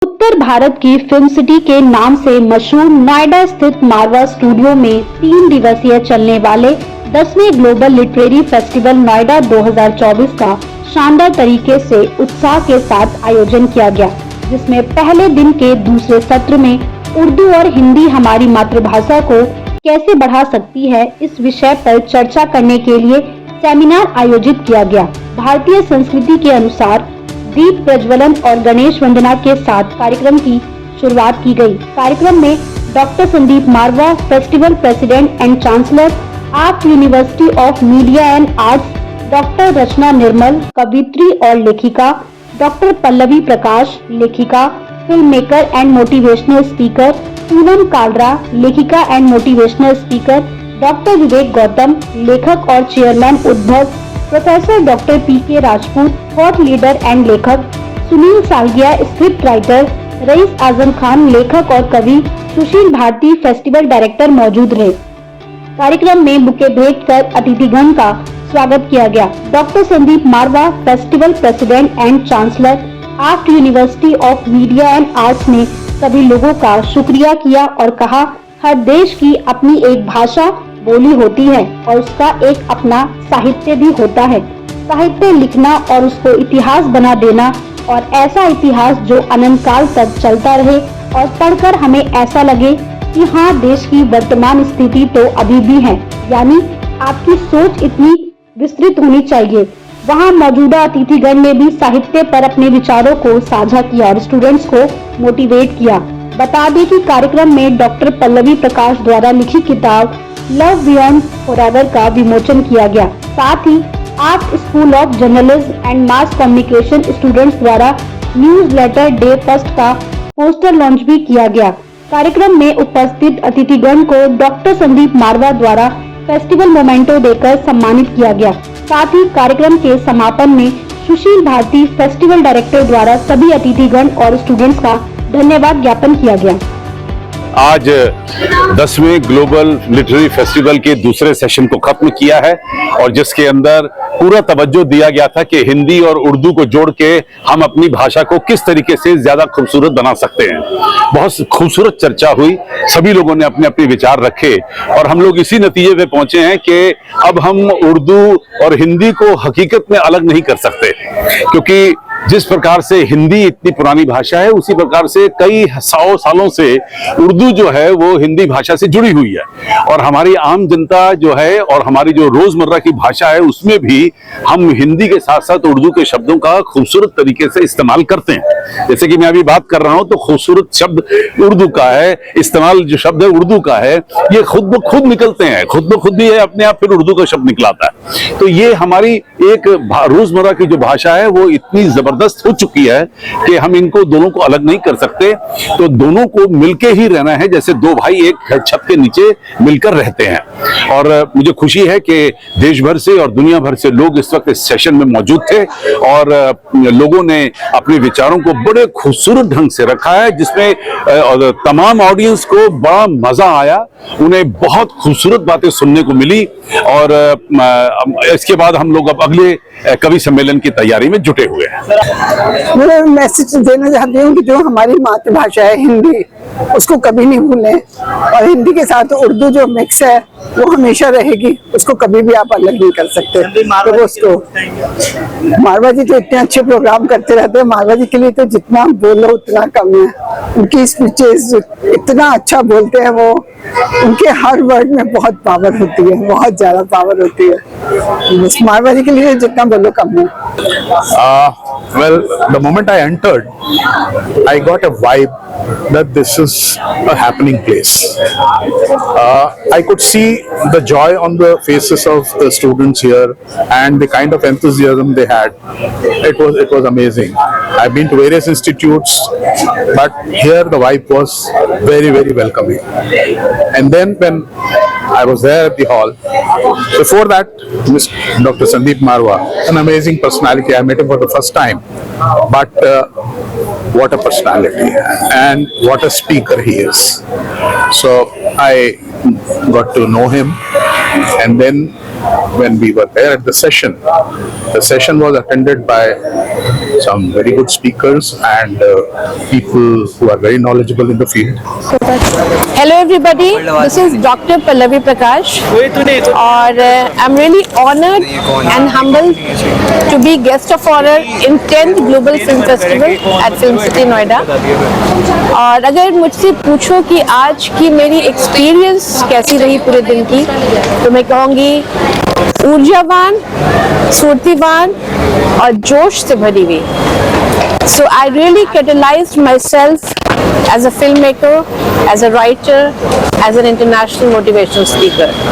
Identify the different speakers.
Speaker 1: उत्तर भारत की film city के नाम से मशहूर नोएडा स्थित मारवा स्टूडियो में 3 दिवसीय चलने वाले 10वें ग्लोबल लिटरेरी फेस्टिवल नोएडा 2024 का शानदार तरीके से उत्साह के साथ आयोजन किया गया, जिसमें पहले दिन के दूसरे सत्र में उर्दू और हिंदी हमारी मातृभाषा को कैसे बढ़ा सकती है, इस विषय पर चर्चा करने के लिए सेमिनार आयोजित किया गया। भारतीय संस्कृति के अनुसार दीप प्रज्वलन और गणेश वंदना के साथ कार्यक्रम की शुरुआत की गई। कार्यक्रम में doctor Sandeep Marwah, festival president and chancellor, art university of media and arts, doctor Rachna Nirmal, कवित्री और लेखिका, डॉक्टर पल्लवी प्रकाश, लेखिका, film maker and motivational speaker, Poonam Kalra, लेखिका and motivational speaker, doctor Vivek Gautam, लेखक और chairman Udbhav, professor doctor PK Rajput, thought leader and लेखक, सुनील सालगिया, स्क्रिप्ट राइटर, रईस आजम खान, लेखक और कवि, सुशील भारती, फेस्टिवल डायरेक्टर मौजूद रहे। कार्यक्रम में बुके भेंट कर अतिथिगण का स्वागत किया गया। Doctor Sandeep Marwah, festival president and chancellor, art university of media and arts ने सभी लोगों का शुक्रिया किया और कहा, हर देश की अपनी एक भाषा बोली होती है और उसका एक अपना साहित्य भी होता है। साहित्य लिखना और उसको इतिहास बना देना, और ऐसा इतिहास जो अनंत काल तक चलता रहे और पढ़कर हमें ऐसा लगे कि हाँ, देश की वर्तमान स्थिति तो अभी भी है। यानी आपकी सोच इतनी विस्तृत होनी चाहिए। वहाँ मौजूदा अतिथिगण ने भी साहित्य पर अपने विचारों को साझा किया और स्टूडेंट्स को मोटिवेट किया। बता दें कि कार्यक्रम में डॉक्टर पल्लवी प्रकाश द्वारा लिखी किताब लव बियॉन्ड फॉरएवर का विमोचन किया गया। साथ ही art school of journalism and mass communication students द्वारा न्यूज लेटर डे फर्स्ट का पोस्टर लॉन्च भी किया गया। कार्यक्रम में उपस्थित अतिथिगण को डॉक्टर संदीप मारवा द्वारा फेस्टिवल मोमेंटो देकर सम्मानित किया गया। साथ ही कार्यक्रम के समापन में सुशील भारती, फेस्टिवल डायरेक्टर द्वारा सभी अतिथिगण और स्टूडेंट्स का धन्यवाद ज्ञापन किया गया।
Speaker 2: आज 10वें ग्लोबल लिटरेरी फेस्टिवल के दूसरे सेशन को खत्म किया है और जिसके अंदर पूरा तवज्जो दिया गया था कि हिंदी और उर्दू को जोड़ के हम अपनी भाषा को किस तरीके से ज्यादा खूबसूरत बना सकते हैं। बहुत खूबसूरत चर्चा हुई, सभी लोगों ने अपने अपने विचार रखे और हम लोग इसी नतीजे पे पहुंचे हैं कि अब हम उर्दू और हिंदी को हकीकत में अलग नहीं कर सकते, क्योंकि जिस प्रकार से हिंदी इतनी पुरानी भाषा है, उसी प्रकार से कई 100 सालों से उर्दू जो है वो हिंदी भाषा से जुड़ी हुई है और हमारी आम जनता जो है और हमारी जो रोजमर्रा की भाषा है उसमें भी हम हिंदी के साथ साथ उर्दू के शब्दों का खूबसूरत तरीके से इस्तेमाल करते हैं। जैसे कि मैं अभी बात कर रहा हूं तो खूबसूरत शब्द उर्दू का है, इस्तेमाल जो शब्द है उर्दू का है, ये खुद ब खुद निकलते हैं, खुद ब खुद ही है अपने आप, फिर उर्दू का शब्द निकलाता है। तो ये हमारी एक रोजमर्रा की जो भाषा है वो इतनी जबरदस्त हो चुकी है कि हम इनको दोनों को अलग नहीं कर सकते। तो दोनों को मिलके ही रहना है, जैसे दो भाई एक छत के नीचे मिलकर रहते हैं। और मुझे खुशी है कि देश भर से और दुनिया भर से लोग इस वक्त इस सेशन में मौजूद थे और लोगों ने अपने विचारों को बड़े खूबसूरत ढंग से रखा है, जिसमें तमाम ऑडियंस को बड़ा मजा आया, उन्हें बहुत खूबसूरत बातें सुनने को मिली। और इसके बाद हम लोग अब अगले कवि सम्मेलन की तैयारी में जुटे हुए हैं।
Speaker 3: मैं मैसेज देना चाहती हूँ कि जो हमारी मातृभाषा है हिंदी, उसको कभी नहीं भूलें और हिंदी के साथ उर्दू जो मिक्स है वो हमेशा रहेगी, उसको कभी भी आप अलग नहीं कर सकते। तो उसको मारवा जी तो इतने अच्छे प्रोग्राम करते रहते हैं, मारवा जी के लिए तो जितना बोलो उतना कम है। उनकी स्पीचेस इतना अच्छा बोलते हैं, वो उनके हर वर्ड में बहुत पावर होती है, बहुत ज्यादा पावर होती है। मारवा जी के लिए जितना बोलो कम है।
Speaker 4: Well, the moment I entered, I got a vibe that this is a happening place. I could see the joy on the faces of the students here and the kind of enthusiasm they had. It was amazing. I've been to various institutes, but here the vibe was very, very welcoming. And then when I was there at the hall, before that, Dr. Sandeep Marwa, an amazing personality. I met him for the first time, but what a personality and what a speaker he is. So I got to know him, and then when we were there at the session was attended by some very good speakers and people who are very knowledgeable in the field.
Speaker 5: Hello everybody, this is Dr. Pallavi Prakash और I'm really honored and humbled to be guest of honor in 10th Global Film Festival at Film City Noida. और अगर मुझसे पूछो कि आज की मेरी experience कैसी रही पूरे दिन की, तो मैं कहूँगी ऊर्जावान, स्फूर्तिवान और जोश से भरी हुई. So I really catalyzed myself as a filmmaker, as a writer, as an international motivational speaker.